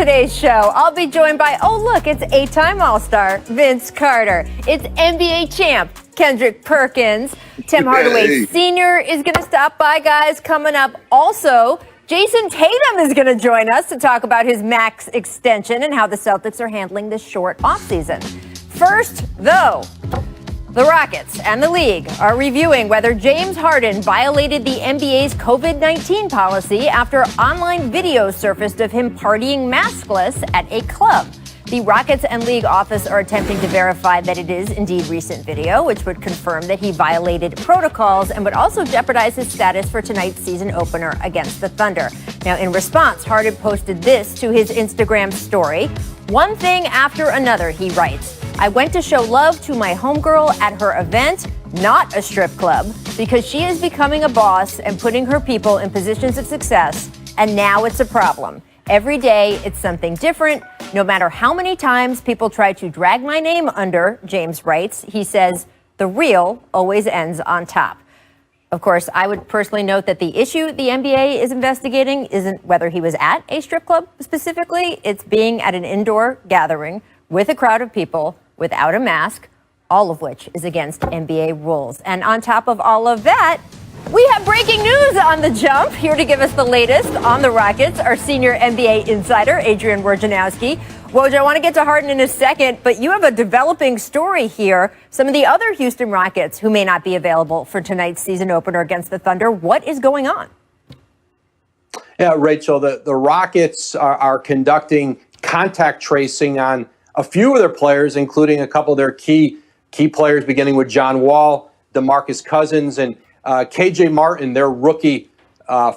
today's show. I'll be joined by, oh look, it's 8-time All-Star Vince Carter. It's NBA champ Kendrick Perkins. Tim Hardaway Sr. is going to stop by, guys, coming up. Also, Jason Tatum is going to join us to talk about his max extension and how the Celtics are handling this short offseason. First, though, the Rockets and the league are reviewing whether James Harden violated the NBA's COVID-19 policy after online videos surfaced of him partying maskless at a club. The Rockets and league office are attempting to verify that it is indeed recent video, which would confirm that he violated protocols and would also jeopardize his status for tonight's season opener against the Thunder. Now, in response, Harden posted this to his Instagram story. One thing after another, he writes. I went to show love to my homegirl at her event, not a strip club, because she is becoming a boss and putting her people in positions of success, and now it's a problem. Every day, it's something different. No matter how many times people try to drag my name under, James writes, he says, the real always ends on top. Of course, I would personally note that the issue the NBA is investigating isn't whether he was at a strip club specifically. It's being at an indoor gathering with a crowd of people without a mask, all of which is against NBA rules. And on top of all of that, we have breaking news on the jump. Here to give us the latest on the Rockets, our senior NBA insider, Adrian Wojnarowski. Woj, I want to get to Harden in a second, but you have a developing story here. Some of the other Houston Rockets who may not be available for tonight's season opener against the Thunder. What is going on? Yeah, Rachel, the Rockets are conducting contact tracing on a few of their players, including a couple of their key players, beginning with John Wall, DeMarcus Cousins, and K.J. Martin, their rookie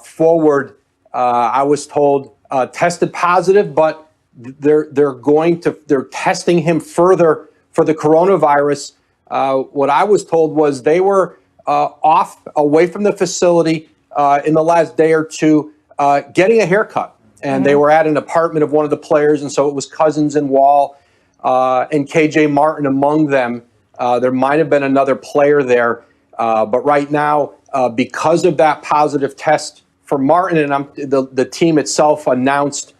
forward. I was told tested positive, but they're testing him further for the coronavirus. What I was told was they were away from the facility in the last day or two, getting a haircut, and they were at an apartment of one of the players, and so it was Cousins and Wall. And K.J. Martin among them. There might have been another player there. But right now, because of that positive test for Martin, and the team itself announced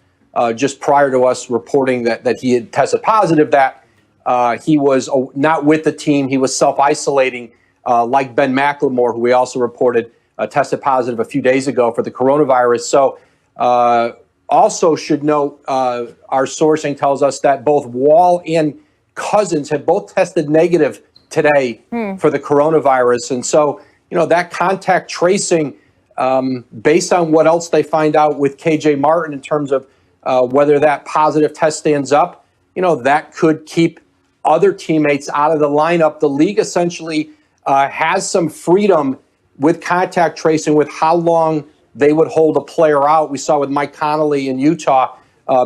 just prior to us reporting that he had tested positive, that he was not with the team. He was self-isolating, like Ben McLemore, who we also reported tested positive a few days ago for the coronavirus. So also should note, our sourcing tells us that both Wall and Cousins have both tested negative today for the coronavirus. And so, that contact tracing, based on what else they find out with K.J. Martin in terms of whether that positive test stands up, that could keep other teammates out of the lineup. The league essentially has some freedom with contact tracing with how long they would hold a player out. We saw with Mike Connolly in Utah,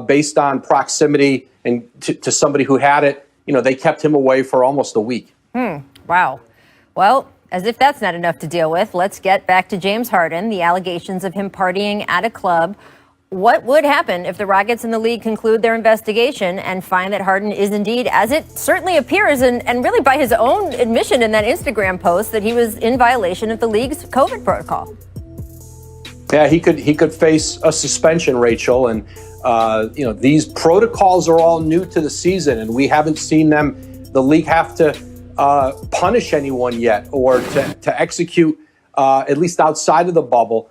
based on proximity and to somebody who had it, they kept him away for almost a week. Wow. Well, as if that's not enough to deal with, let's get back to James Harden, the allegations of him partying at a club. What would happen if the Rockets and the league conclude their investigation and find that Harden is indeed, as it certainly appears, and really by his own admission in that Instagram post, that he was in violation of the league's COVID protocol? Yeah, he could face a suspension, Rachel, and these protocols are all new to the season, and we haven't seen the league have to punish anyone yet or to execute, at least outside of the bubble.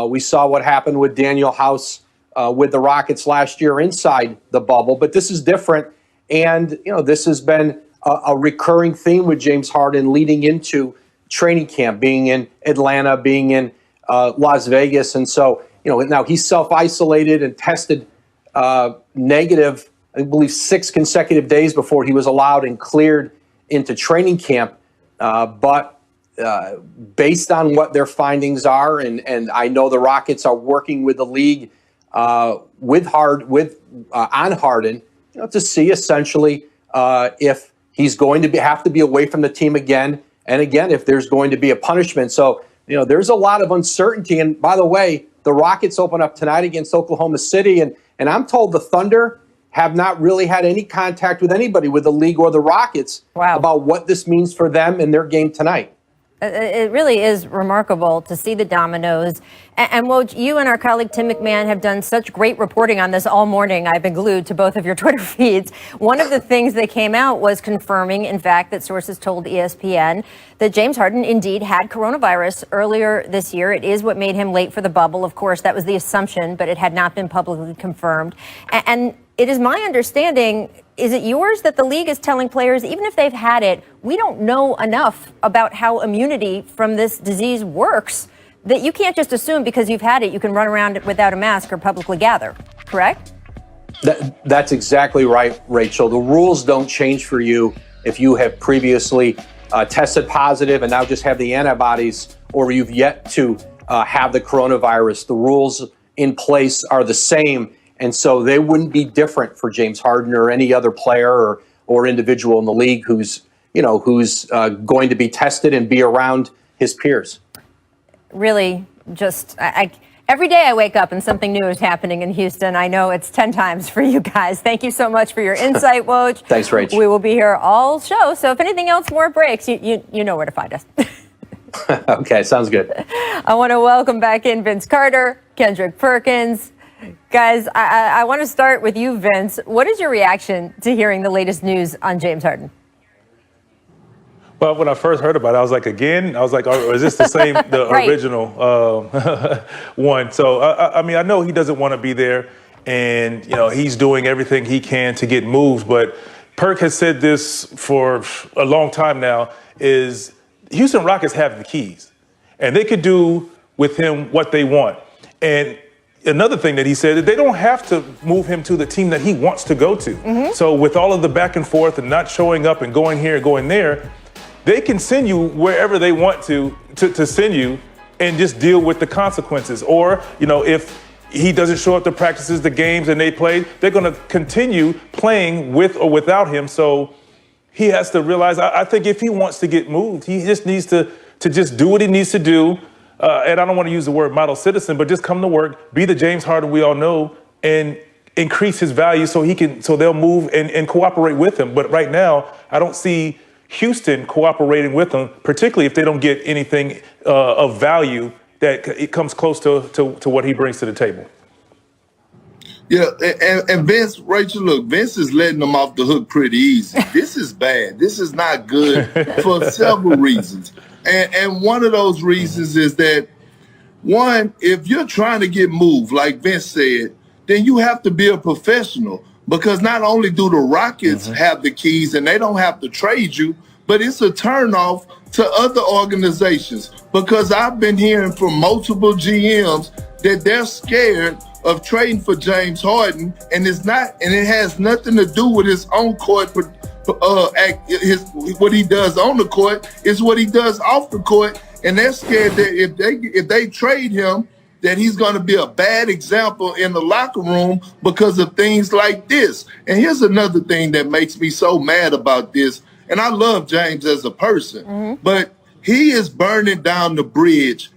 We saw what happened with Daniel House with the Rockets last year inside the bubble, but this is different, and this has been a recurring theme with James Harden leading into training camp, being in Atlanta, being in Las Vegas. And so, now he's self-isolated and tested negative, I believe, 6 consecutive days before he was allowed and cleared into training camp. But based on what their findings are, and I know the Rockets are working with the league on Harden, to see essentially if he's going to have to be away from the team again, and again, if there's going to be a punishment. So, there's a lot of uncertainty. And by the way, the Rockets open up tonight against Oklahoma City. And I'm told the Thunder have not really had any contact with anybody, with the league or the Rockets, about what this means for them in their game tonight. It really is remarkable to see the dominoes And Woj, you and our colleague Tim McMahon have done such great reporting on this all morning. I've been glued to both of your Twitter feeds. One of the things that came out was confirming, in fact, that sources told ESPN that James Harden indeed had coronavirus earlier this year. It is what made him late for the bubble. Of course, that was the assumption, but it had not been publicly confirmed. And it is my understanding, is it yours, that the league is telling players, even if they've had it, we don't know enough about how immunity from this disease works, that you can't just assume because you've had it, you can run around without a mask or publicly gather, correct? That's exactly right, Rachel. The rules don't change for you if you have previously tested positive and now just have the antibodies, or you've yet to have the coronavirus. The rules in place are the same, and so they wouldn't be different for James Harden or any other player or individual in the league who's going to be tested and be around his peers. Really, just every day I wake up and something new is happening in Houston. I know it's 10 times for you guys. Thank you so much for your insight, Woj. Thanks, Rach. We will be here all show. So if anything else more breaks, you know where to find us. Okay, sounds good. I want to welcome back in Vince Carter, Kendrick Perkins. Guys, I want to start with you, Vince. What is your reaction to hearing the latest news on James Harden? Well, when I first heard about it, I was like, again? I was like, oh, is this the same, the Right. original one? So, I mean, I know he doesn't want to be there, and, he's doing everything he can to get moved. But Perk has said this for a long time now, is Houston Rockets have the keys, and they could do with him what they want. And another thing that he said, that they don't have to move him to the team that he wants to go to. Mm-hmm. So with all of the back and forth and not showing up and going here and going there, they can send you wherever they want to send you and just deal with the consequences. Or, if he doesn't show up to practices, the games, and they play, they're going to continue playing with or without him. So he has to realize, I think if he wants to get moved, he just needs to just do what he needs to do. And I don't want to use the word model citizen, but just come to work, be the James Harden we all know, and increase his value so they'll move and cooperate with him. But right now, I don't see Houston cooperating with them, particularly if they don't get anything of value that it comes close to what he brings to the table. Yeah, and Vince, Rachel, look, Vince is letting them off the hook pretty easy. This is bad. This is not good for several reasons. And one of those reasons is that, one, if you're trying to get moved, like Vince said, then you have to be a professional. Because not only do the Rockets have the keys and they don't have to trade you, but it's a turnoff to other organizations. Because I've been hearing from multiple GMs that they're scared of trading for James Harden, and it has nothing to do with his own court. What he does on the court is what he does off the court, and they're scared that if they trade him, that he's going to be a bad example in the locker room because of things like this. And here's another thing that makes me so mad about this. And I love James as a person, but he is burning down the bridge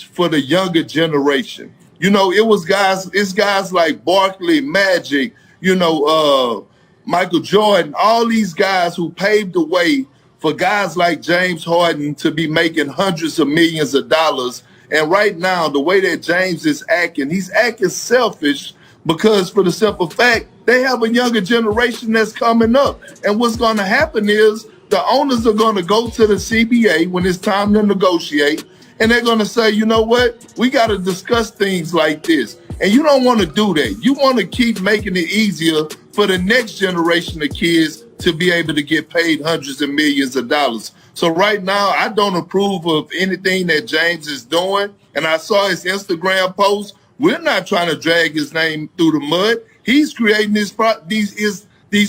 for the younger generation. It's guys like Barkley, Magic, Michael Jordan, all these guys who paved the way for guys like James Harden to be making hundreds of millions of dollars. And right now, the way that James is acting, he's acting selfish because, for the simple fact, they have a younger generation that's coming up. And what's going to happen is the owners are going to go to the CBA when it's time to negotiate, and they're going to say, you know what, we got to discuss things like this. And you don't want to do that. You want to keep making it easier for the next generation of kids to be able to get paid hundreds of millions of dollars. So right now, I don't approve of anything that James is doing. And I saw his Instagram post. We're not trying to drag his name through the mud. He's creating these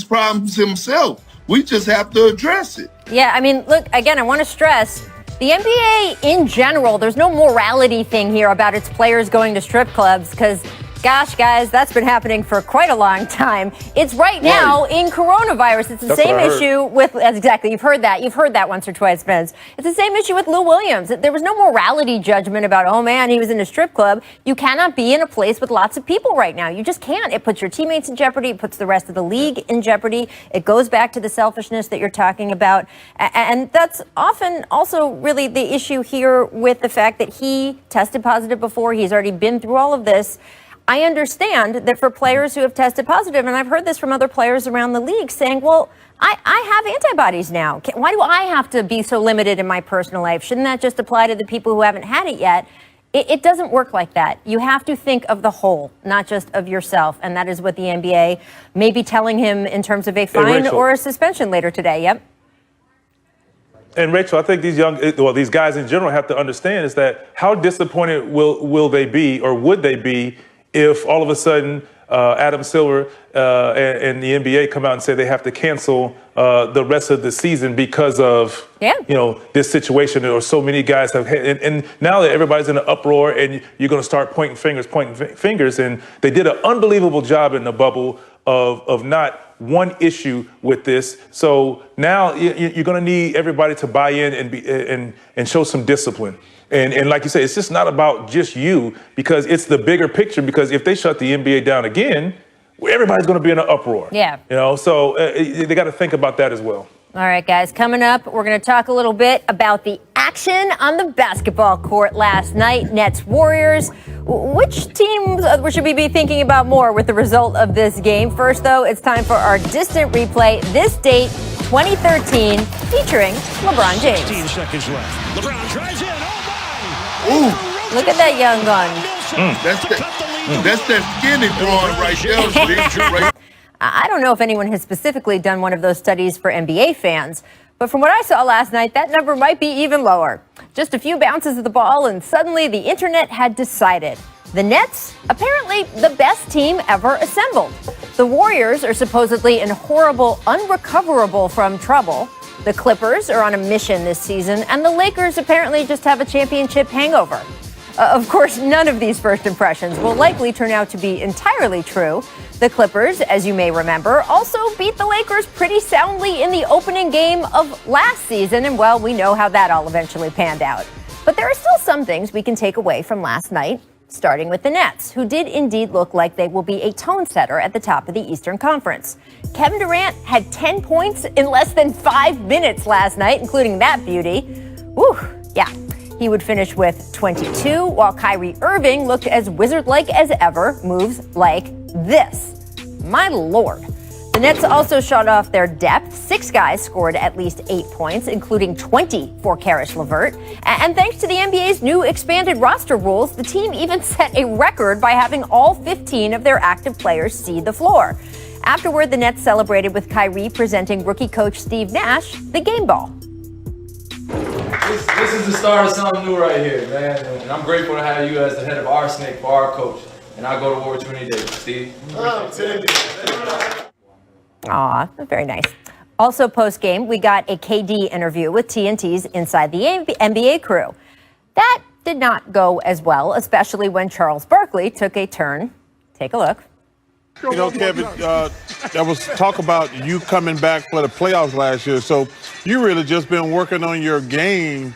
problems himself. We just have to address it. Yeah, I mean, look, again, I want to stress, the NBA in general, there's no morality thing here about its players going to strip clubs, because Gosh, guys, that's been happening for quite a long time. It's right now in coronavirus. It's the same issue with, exactly, you've heard that. You've heard that once or twice, Vince. It's the same issue with Lou Williams. There was no morality judgment about, oh man, he was in a strip club. You cannot be in a place with lots of people right now. You just can't. It puts your teammates in jeopardy. It puts the rest of the league in jeopardy. It goes back to the selfishness that you're talking about. And that's often also really the issue here with the fact that he tested positive before. He's already been through all of this. I understand that for players who have tested positive, and I've heard this from other players around the league saying, well, I have antibodies now. Why do I have to be so limited in my personal life? Shouldn't that just apply to the people who haven't had it yet? It doesn't work like that. You have to think of the whole, not just of yourself. And that is what the NBA may be telling him in terms of a fine or a suspension later today. Yep. And Rachel, I think these guys in general have to understand is that how disappointed will they be, or would they be, if all of a sudden Adam Silver and the NBA come out and say they have to cancel the rest of the season because of this situation, or so many guys have and now that everybody's in an uproar and you're going to start pointing fingers, and they did an unbelievable job in the bubble of not one issue with this. So now you're going to need everybody to buy in and show some discipline. And like you say, it's just not about just you, because it's the bigger picture. Because if they shut the NBA down again, everybody's going to be in an uproar. Yeah. So they got to think about that as well. All right, guys, coming up, we're going to talk a little bit about the action on the basketball court last night. Nets Warriors. Which teams should we be thinking about more with the result of this game? First, though, it's time for our distant replay. This date, 2013, featuring LeBron James. 15 seconds left. LeBron drives in. Ooh. Look at that young gun. That's that skinny drawing right there. I don't know if anyone has specifically done one of those studies for NBA fans, but from what I saw last night, that number might be even lower. Just a few bounces of the ball, and suddenly the internet had decided. The Nets, apparently the best team ever assembled. The Warriors are supposedly in horrible, unrecoverable from trouble. The Clippers are on a mission this season, and the Lakers apparently just have a championship hangover. Of course, none of these first impressions will likely turn out to be entirely true. The Clippers, as you may remember, also beat the Lakers pretty soundly in the opening game of last season, and well, we know how that all eventually panned out. But there are still some things we can take away from last night, starting with the Nets, who did indeed look like they will be a tone setter at the top of the Eastern Conference. Kevin Durant had 10 points in less than 5 minutes last night, including that beauty. Whew, yeah. He would finish with 22, while Kyrie Irving looked as wizard-like as ever, moves like this. My Lord. The Nets also showed off their depth. 6 guys scored at least 8 points, including 20 for Karis LeVert. And thanks to the NBA's new expanded roster rules, the team even set a record by having all 15 of their active players see the floor. Afterward, the Nets celebrated with Kyrie presenting rookie coach Steve Nash the game ball. This is the start of something new right here, man. And I'm grateful to have you as the head of our snake for our coach. And I'll go to war with you any day, Steve. Aw, very nice. Also post-game, we got a KD interview with TNT's Inside the NBA crew. That did not go as well, especially when Charles Barkley took a turn. Take a look. You know, Kevin, there was talk about you coming back for the playoffs last year. So you really just been working on your game,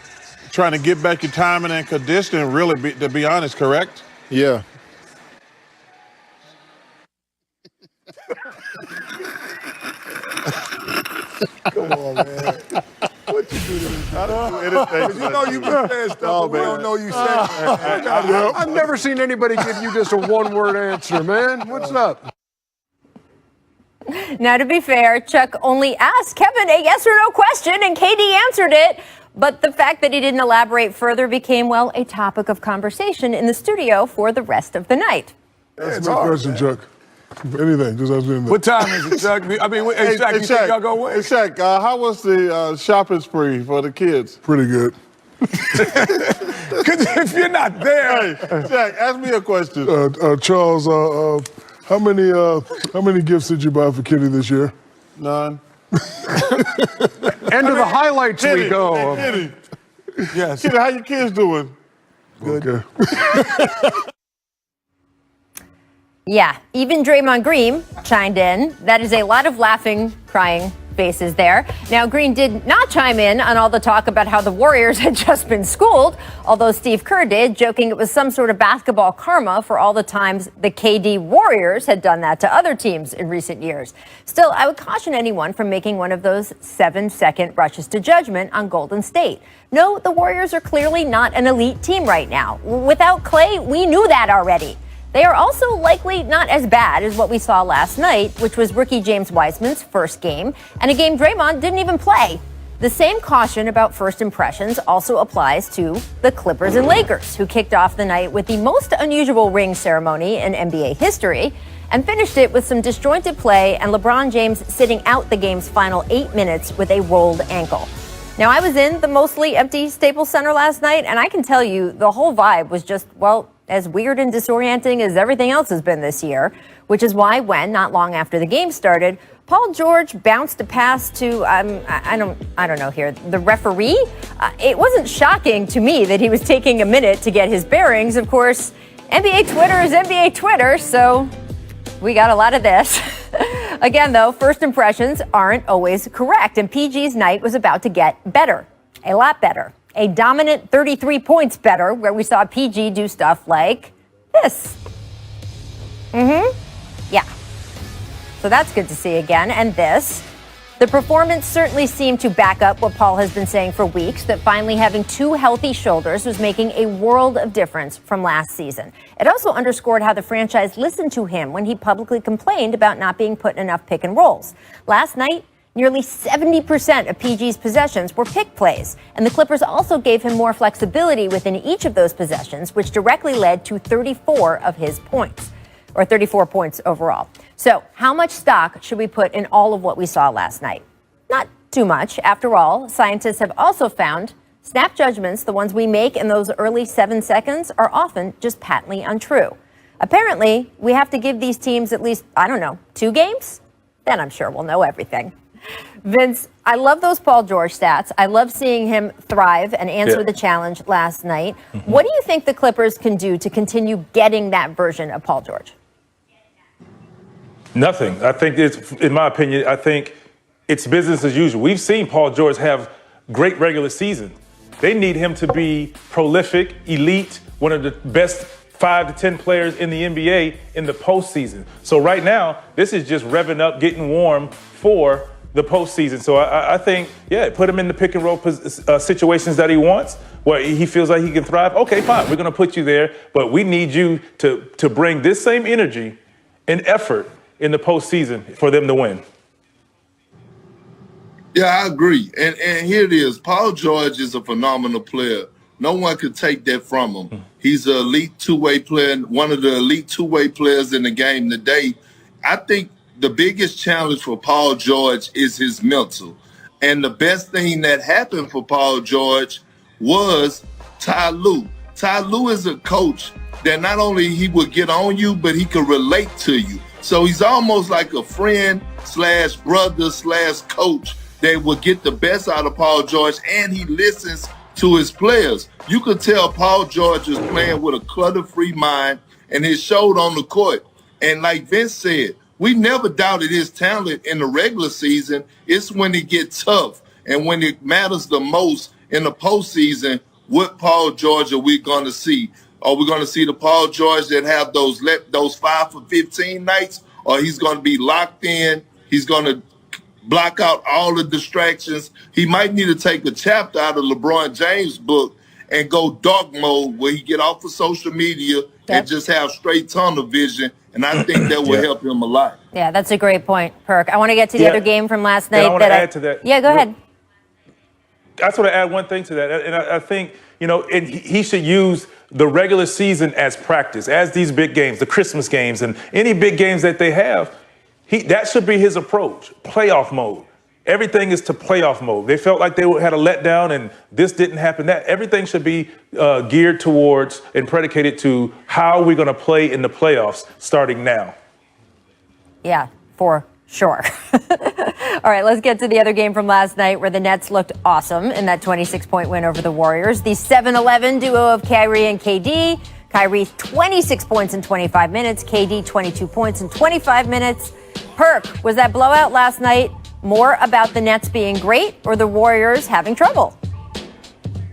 trying to get back your timing and conditioning, really, to be honest, correct? Yeah. Come on, man. What you do to me? I don't do anything. You know you been saying stuff, but we don't know you said it. I've never seen anybody give you just a one-word answer, man. What's up? Now, to be fair, Chuck only asked Kevin a yes or no question, and KD answered it. But the fact that he didn't elaborate further became, well, a topic of conversation in the studio for the rest of the night. That's my question, Chuck. Anything, just ask me. What time is it, Chuck? I mean, hey, Shaq, you think y'all go away? Hey, Shaq, how was the shopping spree for the kids? Pretty good. If you're not there. Hey, Shaq, ask me a question. Charles, how many gifts did you buy for Kitty this year? None. End of the highlights Kitty, we go. Kitty. Yes. Kitty, how your kids doing? Good. Okay. Yeah, even Draymond Green chimed in. That is a lot of laughing, crying faces there. Now, Green did not chime in on all the talk about how the Warriors had just been schooled, although Steve Kerr did, joking it was some sort of basketball karma for all the times the KD Warriors had done that to other teams in recent years. Still, I would caution anyone from making one of those 7-second rushes to judgment on Golden State. No, the Warriors are clearly not an elite team right now. Without Klay, we knew that already. They are also likely not as bad as what we saw last night, which was rookie James Wiseman's first game, and a game Draymond didn't even play. The same caution about first impressions also applies to the Clippers and Lakers, who kicked off the night with the most unusual ring ceremony in NBA history and finished it with some disjointed play and LeBron James sitting out the game's final 8 minutes with a rolled ankle. Now, I was in the mostly empty Staples Center last night, and I can tell you the whole vibe was just, well, as weird and disorienting as everything else has been this year, which is why when, not long after the game started, Paul George bounced a pass to, I don't know here, the referee. It wasn't shocking to me that he was taking a minute to get his bearings. Of course, NBA Twitter is NBA Twitter, so we got a lot of this. Again, though, first impressions aren't always correct, and PG's night was about to get better, a lot better. A dominant 33 points better, where we saw PG do stuff like this. Yeah. So that's good to see again. And this. The performance certainly seemed to back up what Paul has been saying for weeks, that finally having two healthy shoulders was making a world of difference from last season. It also underscored how the franchise listened to him when he publicly complained about not being put in enough pick and rolls. Last night, nearly 70% of PG's possessions were pick plays, and the Clippers also gave him more flexibility within each of those possessions, which directly led to 34 of his points, or 34 points overall. So how much stock should we put in all of what we saw last night? Not too much. After all, scientists have also found snap judgments, the ones we make in those early 7 seconds, are often just patently untrue. Apparently, we have to give these teams at least, 2 games? Then I'm sure we'll know everything. Vince, I love those Paul George stats. I love seeing him thrive and answer the challenge last night. What do you think the Clippers can do to continue getting that version of Paul George? Nothing. I think it's, in my opinion, I think it's business as usual. We've seen Paul George have great regular season. They need him to be prolific, elite, one of the best 5 to 10 players in the NBA in the postseason. So right now, this is just revving up, getting warm for the postseason. So I think, put him in the pick and roll situations that he wants, where he feels like he can thrive. Okay, fine, we're going to put you there, but we need you to bring this same energy and effort in the postseason for them to win. Yeah, I agree. And here it is. Paul George is a phenomenal player. No one could take that from him. He's an elite two-way player, one of the elite two-way players in the game today. I think the biggest challenge for Paul George is his mental. And the best thing that happened for Paul George was Ty Lue. Ty Lue is a coach that not only he would get on you, but he could relate to you. So he's almost like a friend slash brother slash coach that will get the best out of Paul George, and he listens to his players. You could tell Paul George is playing with a clutter-free mind, and it showed on the court. And like Vince said, we never doubted his talent in the regular season. It's when it gets tough and when it matters the most in the postseason, what Paul George are we going to see? Are we going to see the Paul George that have those 5 for 15 nights, or he's going to be locked in? He's going to block out all the distractions. He might need to take a chapter out of LeBron James' book and go dark mode, where he get off of social media and just have straight tunnel vision. And I think that will help him a lot. Yeah, that's a great point, Perk. I want to get to the other game from last night. I want to add to that. Yeah, go ahead. I just want to add one thing to that. And I think, and he should use the regular season as practice, as these big games, the Christmas games, and any big games that they have. That should be his approach, playoff mode. Everything is to playoff mode. They felt like they had a letdown and this didn't happen. That everything should be geared towards and predicated to how we're going to play in the playoffs starting now. Yeah, for sure. All right, let's get to the other game from last night, where the Nets looked awesome in that 26-point win over the Warriors. The 7-11 duo of Kyrie and KD Kyrie, 26 points in 25 minutes. KD, 22 points in 25 minutes. Perk, was that blowout last night more about the Nets being great or the Warriors having trouble?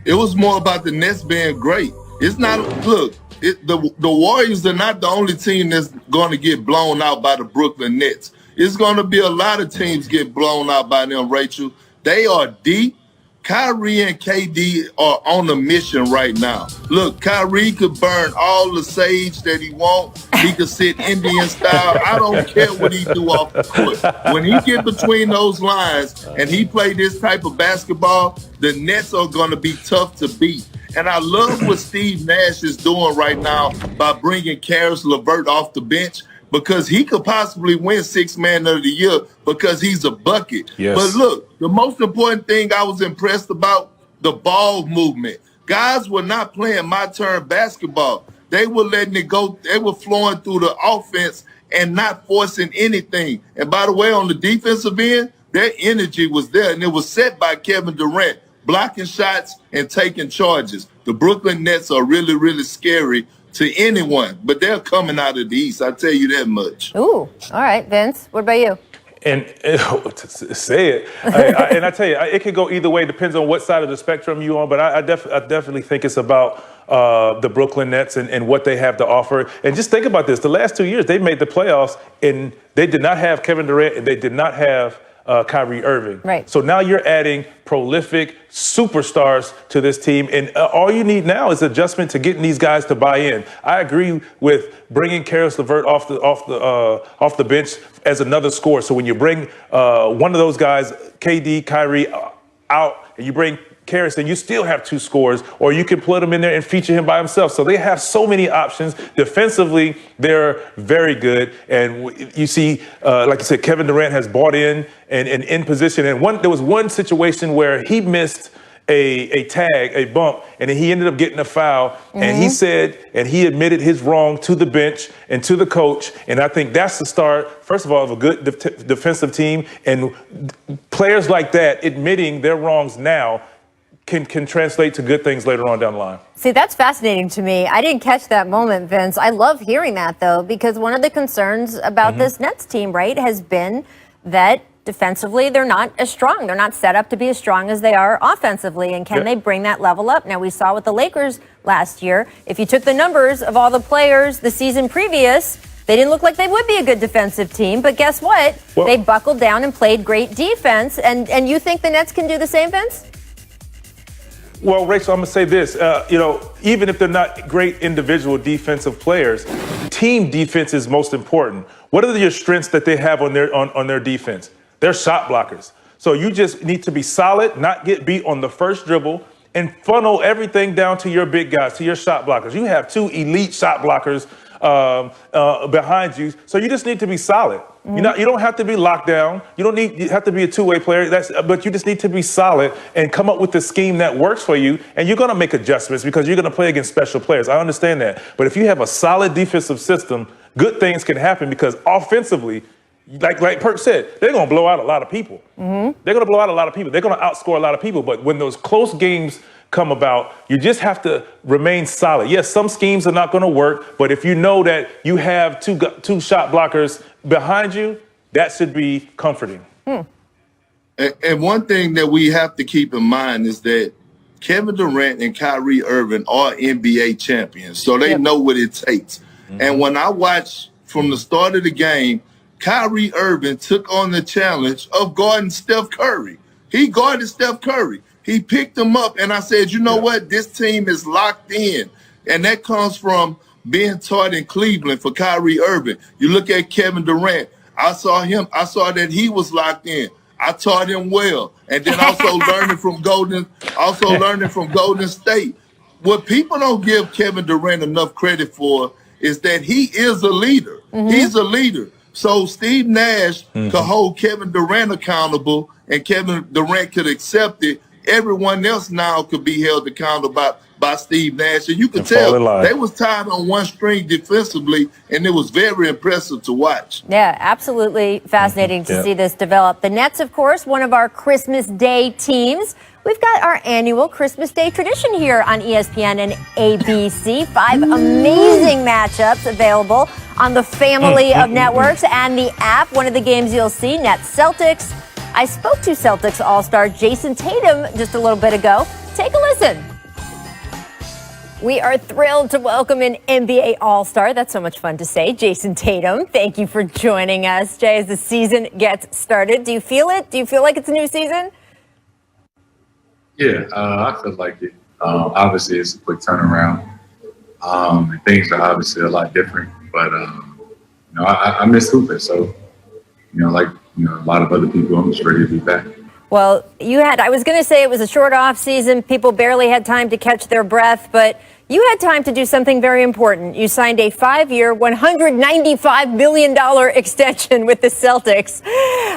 It was more about the Nets being great. It's not, look, the Warriors are not the only team that's going to get blown out by the Brooklyn Nets. It's going to be a lot of teams get blown out by them, Rachel. They are deep. Kyrie and KD are on a mission right now. Look, Kyrie could burn all the sage that he wants. He could sit Indian style. I don't care what he do off the court. When he get between those lines and he play this type of basketball, the Nets are going to be tough to beat. And I love what Steve Nash is doing right now by bringing Karis LeVert off the bench, because he could possibly win Sixth Man of the Year because he's a bucket. Yes. But look, the most important thing I was impressed about, the ball movement. Guys were not playing my turn basketball. They were letting it go. They were flowing through the offense and not forcing anything. And by the way, on the defensive end, their energy was there, and it was set by Kevin Durant, blocking shots and taking charges. The Brooklyn Nets are really, really scary to anyone, but they're coming out of the East. I tell you that much. Ooh, all right, Vince. What about you? And say it. And I tell you, it could go either way. Depends on what side of the spectrum you're on. But I definitely think it's about the Brooklyn Nets and what they have to offer. And just think about this: the last 2 years, they made the playoffs, and they did not have Kevin Durant, and they did not have Kyrie Irving. Right. So now you're adding prolific superstars to this team, and all you need now is adjustment to getting these guys to buy in. I agree with bringing Karis LeVert off the bench as another scorer. So when you bring one of those guys, KD, Kyrie, out, and you bring Karis, then you still have two scorers, or you can put him in there and feature him by himself. So they have so many options. Defensively, they're very good. And you see, like you said, Kevin Durant has bought in and in position. And there was one situation where he missed a tag, a bump, and then he ended up getting a foul. Mm-hmm. And he said, and he admitted his wrong to the bench and to the coach. And I think that's the start, first of all, of a good defensive team. And players like that admitting their wrongs now can translate to good things later on down the line. See, that's fascinating to me. I didn't catch that moment, Vince. I love hearing that, though, because one of the concerns about this Nets team, right, has been that defensively they're not as strong. They're not set up to be as strong as they are offensively. And can they bring that level up? Now, we saw with the Lakers last year, if you took the numbers of all the players the season previous, they didn't look like they would be a good defensive team. But guess what? Well, they buckled down and played great defense. And you think the Nets can do the same, Vince? Well, Rachel, I'm going to say this. Even if they're not great individual defensive players, team defense is most important. What are your strengths that they have on their defense? They're shot blockers. So you just need to be solid, not get beat on the first dribble, and funnel everything down to your big guys, to your shot blockers. You have two elite shot blockers behind you, so you just need to be solid. Mm-hmm. You don't have to be locked down. You have to be a two-way player. But you just need to be solid and come up with the scheme that works for you. And you're going to make adjustments because you're going to play against special players. I understand that. But if you have a solid defensive system, good things can happen because offensively, like Perk said, they're going to blow out a lot of people. Mm-hmm. They're going to blow out a lot of people. They're going to outscore a lot of people. But when those close games come about, you just have to remain solid. Yes, some schemes are not going to work, but if you know that you have two shot blockers behind you, that should be comforting. And one thing that we have to keep in mind is that Kevin Durant and Kyrie Irving are NBA champions, so they know what it takes. Mm-hmm. And when I watched from the start of the game, Kyrie Irving took on the challenge of guarding Steph Curry. He guarded Steph Curry. He picked him up, and I said, you know what? This team is locked in. And that comes from being taught in Cleveland for Kyrie Irving. You look at Kevin Durant. I saw that he was locked in. I taught him well. And then also learning from Golden State. What people don't give Kevin Durant enough credit for is that he is a leader. Mm-hmm. He's a leader. So Steve Nash could hold Kevin Durant accountable, and Kevin Durant could accept it. Everyone else now could be held accountable by Steve Nash. And you could tell they was tied on one string defensively, and it was very impressive to watch. Yeah, absolutely fascinating to see this develop. The Nets, of course, one of our Christmas Day teams. we've got our annual Christmas Day tradition here on ESPN and ABC. 5 amazing matchups available on the family of networks and the app. One of the games you'll see, Nets Celtics. I spoke to Celtics All-Star Jason Tatum just a little bit ago. Take a listen. We are thrilled to welcome an NBA All-Star. That's so much fun to say. Jason Tatum, thank you for joining us, Jay, as the season gets started. Do you feel it? Do you feel like it's a new season? Yeah, I feel like it. Obviously, it's a quick turnaround. And things are obviously a lot different. But, I miss hooping. So, like a lot of other people, I'm just ready to be back. Well, I was going to say it was a short off season. People barely had time to catch their breath, but you had time to do something very important. You signed a 5-year, $195 million extension with the Celtics.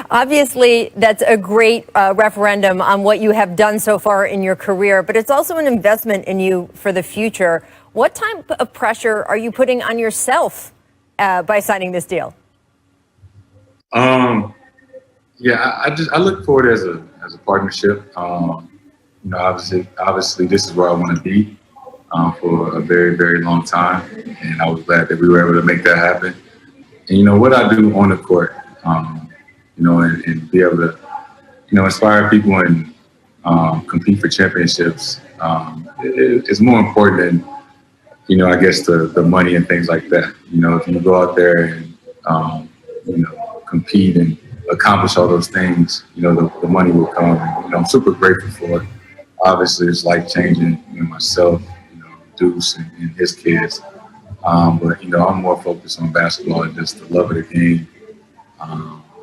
Obviously, that's a great referendum on what you have done so far in your career, but it's also an investment in you for the future. What type of pressure are you putting on yourself by signing this deal? Yeah, I look forward as a partnership. Obviously, this is where I want to be for a very, very long time, and I was glad that we were able to make that happen. And what I do on the court, and be able to, inspire people and compete for championships is more important than, I guess the money and things like that. If you go out there and compete and accomplish all those things, the money will come. And, I'm super grateful for it. Obviously, it's life-changing, myself, Deuce and his kids. But, I'm more focused on basketball and just the love of the game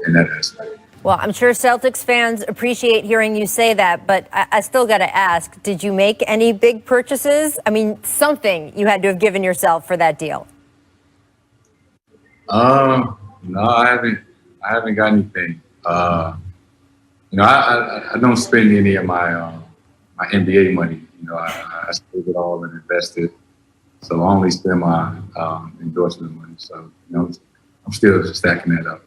in that aspect. Well, I'm sure Celtics fans appreciate hearing you say that, but I still got to ask, did you make any big purchases? I mean, something you had to have given yourself for that deal. No, I haven't got anything. I don't spend any of my my NBA money. I save it all and invest it. So I only spend my endorsement money. So I'm still stacking that up.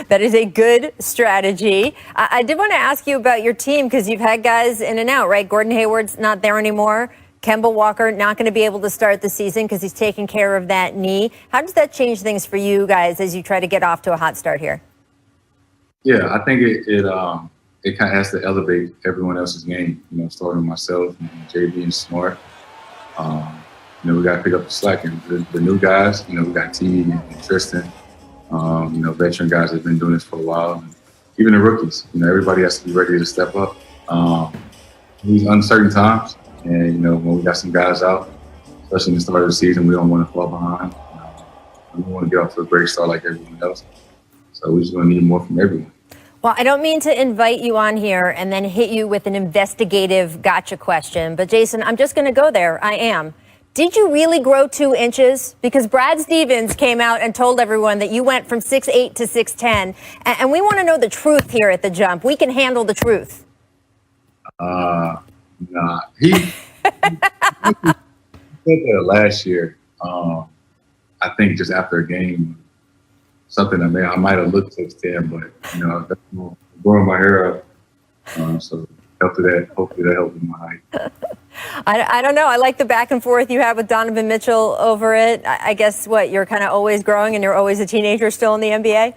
That is a good strategy. I did want to ask you about your team because you've had guys in and out, right? Gordon Hayward's not there anymore. Kemba Walker not going to be able to start the season because he's taking care of that knee. How does that change things for you guys as you try to get off to a hot start here? Yeah, I think it kind of has to elevate everyone else's game. Starting with myself and JB and Smart. We got to pick up the slack. And the new guys, we got T and Tristan. Veteran guys that have been doing this for a while. And even the rookies. Everybody has to be ready to step up. These uncertain times. And, when we got some guys out, especially in the start of the season, we don't want to fall behind. We want to get off to a great start like everyone else. So we're just going to need more from everyone. Well, I don't mean to invite you on here and then hit you with an investigative gotcha question. But, Jason, I'm just going to go there. I am. Did you really grow 2 inches? Because Brad Stevens came out and told everyone that you went from 6'8" to 6'10". And we want to know the truth here at the jump. We can handle the truth. Nah, he said that last year. I think just after a game, something I might have looked 6'10", but growing my hair up. So hopefully that helped with my height. I don't know. I like the back and forth you have with Donovan Mitchell over it. I guess you're kind of always growing and you're always a teenager still in the NBA.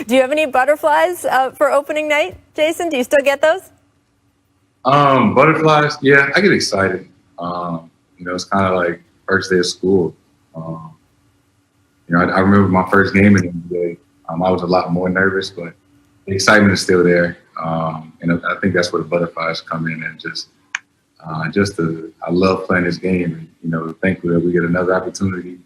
Do you have any butterflies for opening night, Jason? Do you still get those? Butterflies, yeah, I get excited. It's kind of like first day of school. I remember my first game in the NBA. I was a lot more nervous, but the excitement is still there. And I think that's where the butterflies come in, and I love playing this game, and thankfully that we get another opportunity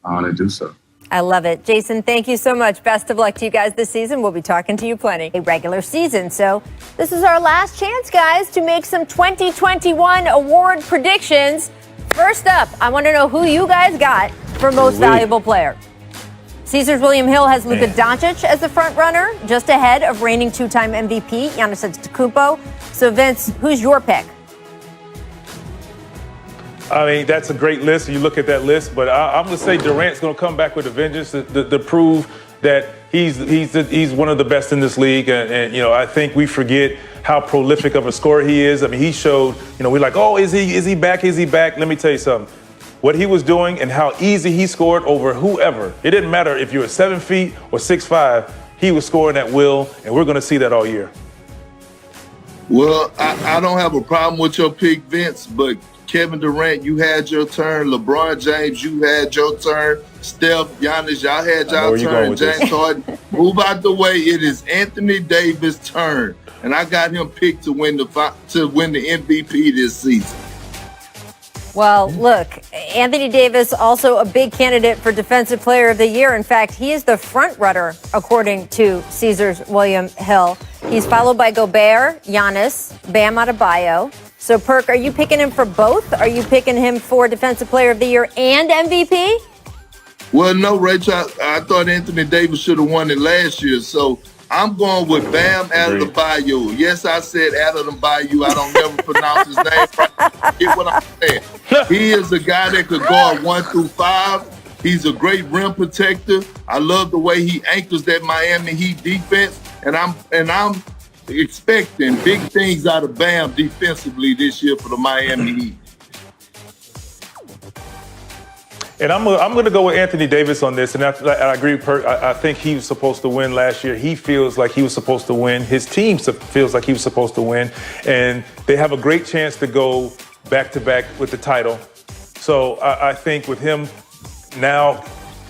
to do so. I love it. Jason, thank you so much. Best of luck to you guys this season. We'll be talking to you plenty. A regular season. So this is our last chance, guys, to make some 2021 award predictions. First up, I want to know who you guys got for most valuable player. Caesars William Hill has Luka Doncic as the front runner, just ahead of reigning 2-time MVP Giannis Antetokounmpo. So Vince, who's your pick? I mean, that's a great list. You look at that list, but I'm going to say Durant's going to come back with a vengeance to prove that he's one of the best in this league. And I think we forget how prolific of a scorer he is. I mean, he showed, we're like, oh, is he back? Is he back? Let me tell you something. What he was doing and how easy he scored over whoever. It didn't matter if you were 7 feet or 6'5", he was scoring at will, and we're going to see that all year. Well, I don't have a problem with your pick, Vince, but Kevin Durant, you had your turn. LeBron James, you had your turn. Steph, Giannis, y'all had y'all turn. James Harden, move out the way. It is Anthony Davis' turn, and I got him picked to win the MVP this season. Well, look, Anthony Davis also a big candidate for Defensive Player of the Year. In fact, he is the front runner, according to Caesars William Hill. He's followed by Gobert, Giannis, Bam Adebayo. So, Perk, are you picking him for both? Are you picking him for Defensive Player of the Year and MVP? Well, no, Rachel, I thought Anthony Davis should have won it last year, so I'm going with Bam Adebayo. Yes, I said Adebayo. I don't never pronounce his name right. Get what I'm saying? He is a guy that could guard 1 through 5. He's a great rim protector. I love the way he anchors that Miami Heat defense, and I'm expecting big things out of Bam defensively this year for the Miami Heat. And I'm going to go with Anthony Davis on this, and I agree with Perk. I think he was supposed to win last year. He feels like he was supposed to win. His team feels like he was supposed to win, and they have a great chance to go back-to-back with the title. So I think with him now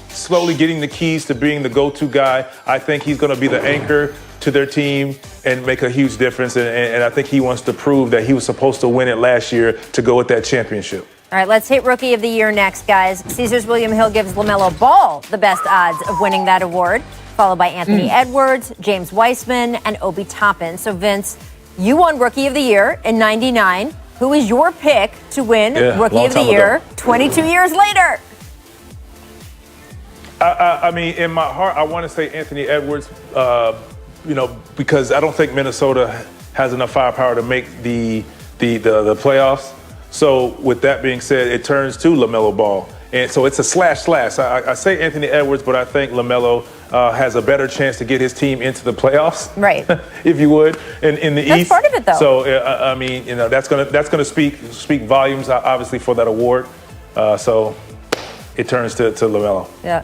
slowly getting the keys to being the go-to guy, I think he's going to be the anchor to their team and make a huge difference, and I think he wants to prove that he was supposed to win it last year to go with that championship. All right, let's hit Rookie of the Year next, guys. Caesars William Hill gives LaMelo Ball the best odds of winning that award, followed by Anthony Edwards, James Wiseman, and Obi Toppin. So, Vince, you won Rookie of the Year in '99. Who is your pick to win Rookie of the Year 22 years later? I mean, in my heart, I want to say Anthony Edwards, because I don't think Minnesota has enough firepower to make the playoffs. So with that being said, it turns to LaMelo Ball. And so it's a slash. I say Anthony Edwards, but I think LaMelo has a better chance to get his team into the playoffs. Right. If you would, in the East. That's part of it, though. So, I mean, that's gonna speak volumes, obviously, for that award. So it turns to LaMelo. Yeah.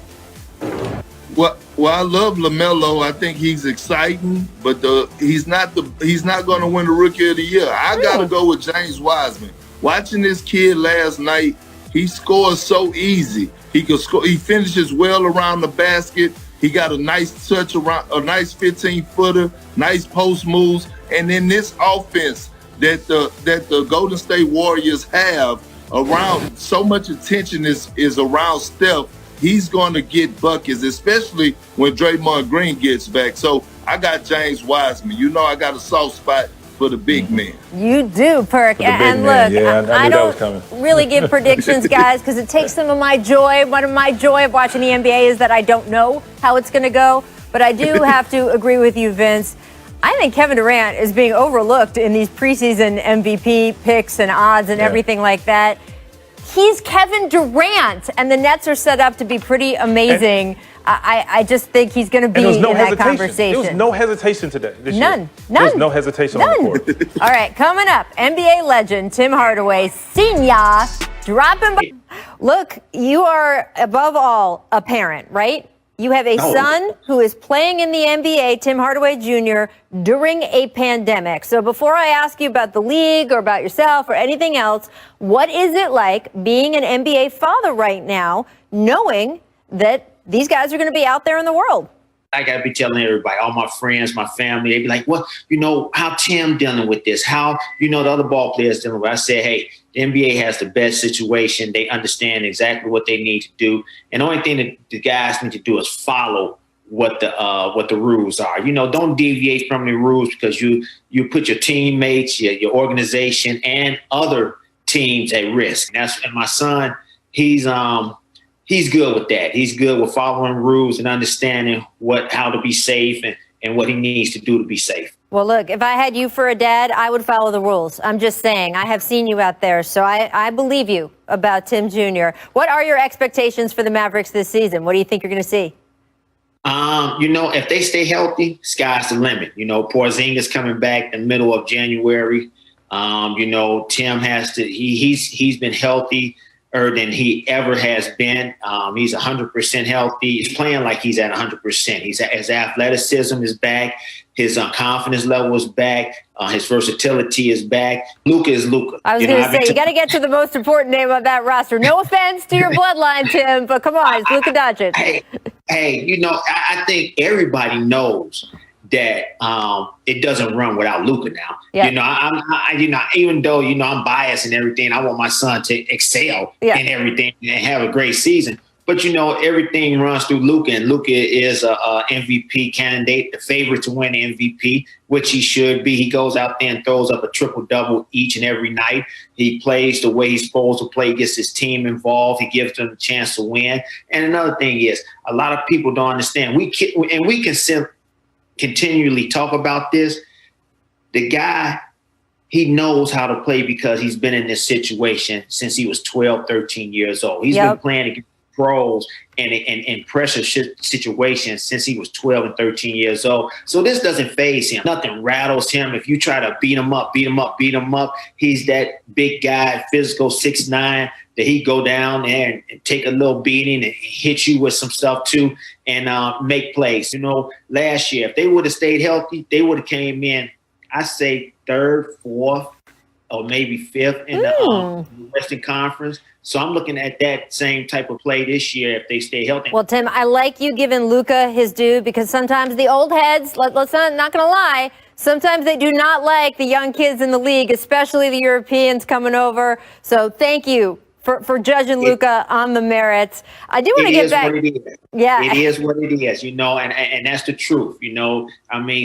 Well, I love LaMelo. I think he's exciting, but he's not going to win the Rookie of the Year. I got to go with James Wiseman. Watching this kid last night, he scores so easy. He can score. He finishes well around the basket. He got a nice touch around, a nice 15-footer, nice post moves, and in this offense that the Golden State Warriors have around, so much attention is around Steph. He's going to get buckets, especially when Draymond Green gets back. So I got James Wiseman. You know I got a soft spot for the big man. You do, Perk. And look, I don't really give predictions, guys, because it takes some of my joy. One of my joy of watching the NBA is that I don't know how it's going to go. But I do have to agree with you, Vince. I think Kevin Durant is being overlooked in these preseason MVP picks and odds and everything like that. He's Kevin Durant, and the Nets are set up to be pretty amazing. I just think he's going to be in that conversation. There was no hesitation today. None. There was no hesitation on the court. All right, coming up, NBA legend Tim Hardaway Sr. dropping by. Look, you are above all a parent, right? You have a son who is playing in the NBA, Tim Hardaway Jr., during a pandemic. So before I ask you about the league or about yourself or anything else, what is it like being an NBA father right now, knowing that these guys are going to be out there in the world? I got to be telling everybody, all my friends, my family, they be like, what, how Tim dealing with this? How, the other ball players dealing with it? I said, hey, the NBA has the best situation. They understand exactly what they need to do. And the only thing that the guys need to do is follow what the rules are. Don't deviate from the rules, because you put your teammates, your organization, and other teams at risk. And my son, he's good with that. He's good with following rules and understanding how to be safe and what he needs to do to be safe. Well, look, if I had you for a dad, I would follow the rules. I'm just saying. I have seen you out there, so I believe you about Tim Jr. What are your expectations for the Mavericks this season? What do you think you're going to see? If they stay healthy, sky's the limit. Porzingis coming back in the middle of January. Tim has to. He's been healthier than he ever has been. He's 100% healthy. He's playing like he's at 100%. His athleticism is back. His confidence level is back. His versatility is back. Luka is Luka. I was going to say, you got to get to the most important name of that roster. No offense to your bloodline, Tim, but come on, it's Luka Doncic. I think everybody knows that it doesn't run without Luka now. Yeah. Even though I'm biased and everything, I want my son to excel in everything and have a great season. But everything runs through Luka, and Luka is a MVP candidate, the favorite to win MVP, which he should be. He goes out there and throws up a triple-double each and every night. He plays the way he's supposed to play, gets his team involved. He gives them a chance to win. And another thing is, a lot of people don't understand. We can continually talk about this. The guy, he knows how to play because he's been in this situation since he was 12, 13 years old. He's been playing against pros and pressure situations since he was 12 and 13 years old. So this doesn't faze him. Nothing rattles him. If you try to beat him up, he's that big guy, physical 6'9", that he go down there and take a little beating and hit you with some stuff too and make plays. Last year, if they would have stayed healthy, they would have came in, I say, third, fourth, or maybe fifth in the Western Conference. So I'm looking at that same type of play this year if they stay healthy. Well, Tim, I like you giving Luka his due because sometimes the old heads, not going to lie, sometimes they do not like the young kids in the league, especially the Europeans coming over. So thank you for judging Luka on the merits. I do want to get back. Yeah, it is what it is, and that's the truth.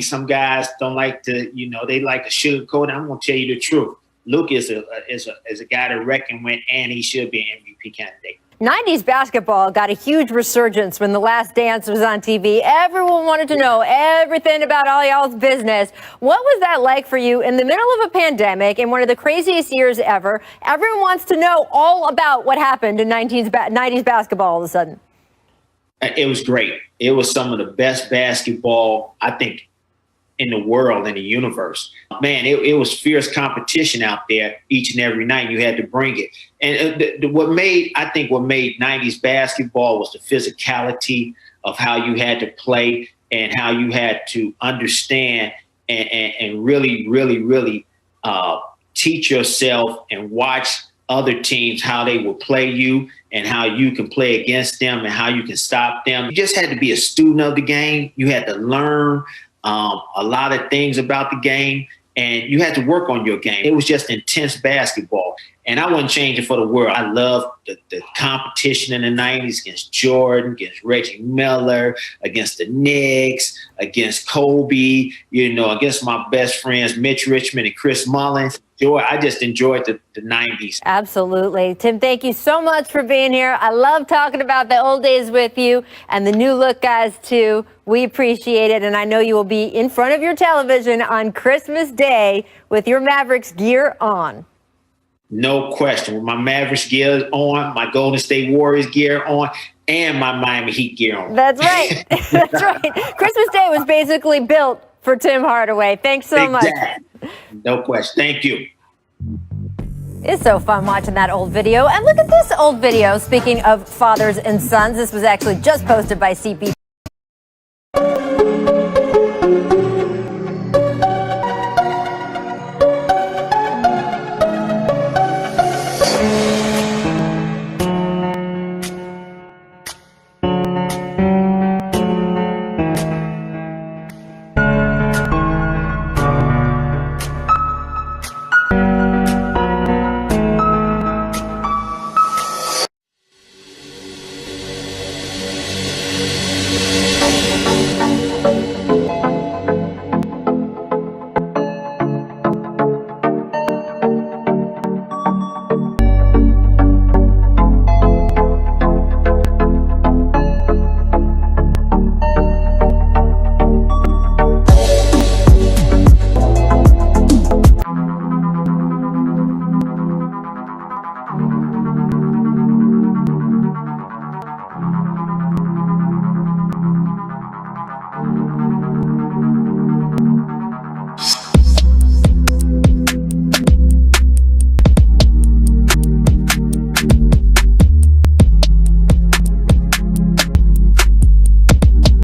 Some guys don't like to, they like to sugarcoat. I'm going to tell you the truth. Luka is a guy to reckon with, and he should be an MVP candidate. 90s basketball got a huge resurgence when The Last Dance was on TV. Everyone wanted to know everything about all y'all's business. What was that like for you in the middle of a pandemic in one of the craziest years ever? Everyone wants to know all about what happened in 90s basketball all of a sudden. It was great. It was some of the best basketball, I think, in the world, in the universe. Man, it was fierce competition out there each and every night. You had to bring it. And what made 90s basketball was the physicality of how you had to play and how you had to understand and really, really, really teach yourself and watch other teams, how they will play you and how you can play against them and how you can stop them. You just had to be a student of the game. You had to learn a lot of things about the game, and you had to work on your game. It was just intense basketball, and I wouldn't change it for the world. I loved the competition in the 90s against Jordan, against Reggie Miller, against the Knicks, against Kobe, against my best friends, Mitch Richmond and Chris Mullins. I just enjoyed the 90s. Absolutely. Tim, thank you so much for being here. I love talking about the old days with you and the new look guys, too. We appreciate it, and I know you will be in front of your television on Christmas Day with your Mavericks gear on. No question. With my Mavericks gear on, my Golden State Warriors gear on, and my Miami Heat gear on. That's right. That's right. Christmas Day was basically built for Tim Hardaway. Thanks so much. No question. Thank you. It's so fun watching that old video. And look at this old video. Speaking of fathers and sons, this was actually just posted by CP.